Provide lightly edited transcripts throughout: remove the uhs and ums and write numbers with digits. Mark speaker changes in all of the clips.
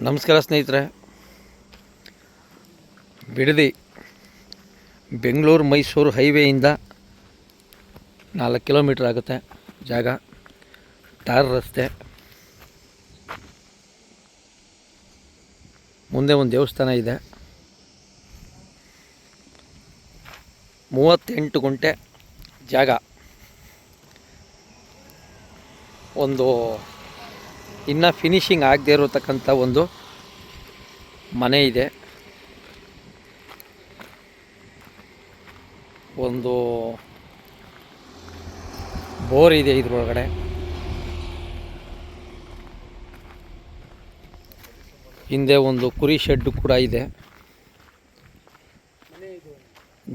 Speaker 1: ನಮಸ್ಕಾರ ಸ್ನೇಹಿತರೆ. ಬಿಡದಿ ಬೆಂಗಳೂರು ಮೈಸೂರು ಹೈವೇಯಿಂದ 4 ಕಿಲೋಮೀಟ್ರ್ ಆಗುತ್ತೆ ಜಾಗ. ಟಾರ್ ರಸ್ತೆ, ಮುಂದೆ ಒಂದು ದೇವಸ್ಥಾನ ಇದೆ. 38 ಗುಂಟೆ ಜಾಗ. ಒಂದು ಇನ್ನೂ ಫಿನಿಷಿಂಗ್ ಆಗದೇ ಇರತಕ್ಕಂಥ ಒಂದು ಮನೆ ಇದೆ. ಒಂದು ಬೋರ್ ಇದೆ ಇದ್ರೊಳಗಡೆ. ಹಿಂದೆ ಒಂದು ಕುರಿ ಶೆಡ್ಡು ಕೂಡ ಇದೆ.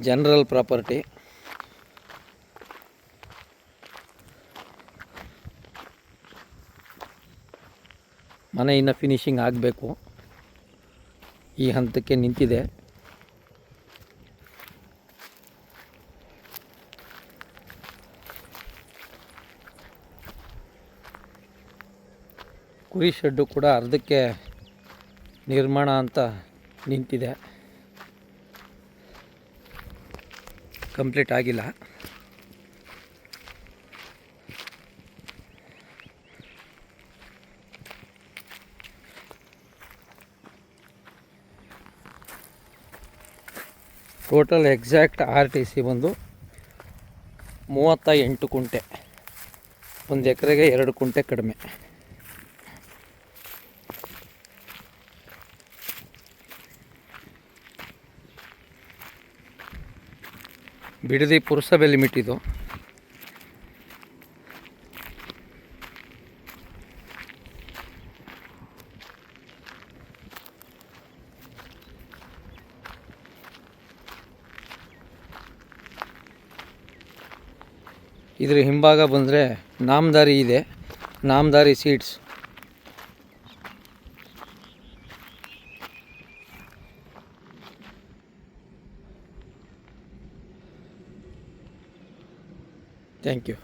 Speaker 1: General property. ಮನೆ ಇನ್ನು ಫಿನಿಷಿಂಗ್ ಆಗಬೇಕು, ಈ ಹಂತಕ್ಕೆ ನಿಂತಿದೆ. ಕುರಿ ಶೆಡ್ಡು ಕೂಡ ಅರ್ಧಕ್ಕೆ ನಿರ್ಮಾಣ ಅಂತ ನಿಂತಿದೆ, ಕಂಪ್ಲೀಟ್ ಆಗಿಲ್ಲ. ಟೋಟಲ್ ಎಕ್ಸಾಕ್ಟ್ RTC ಬಂದು 38 ಕುಂಟೆ. 1 ಎಕರೆಗೆ 2 ಕುಂಟೆ ಕಡಿಮೆ. ಬಿಡದಿ ಪುರಸಭೆ ಲಿಮಿಟ್ ಇದು. ಇದ್ರ ಹಿಂಭಾಗ ಬಂದರೆ ನಾಮದಾರಿ ಇದೆ, ನಾಮದಾರಿ ಸೀಡ್ಸ್. Thank you.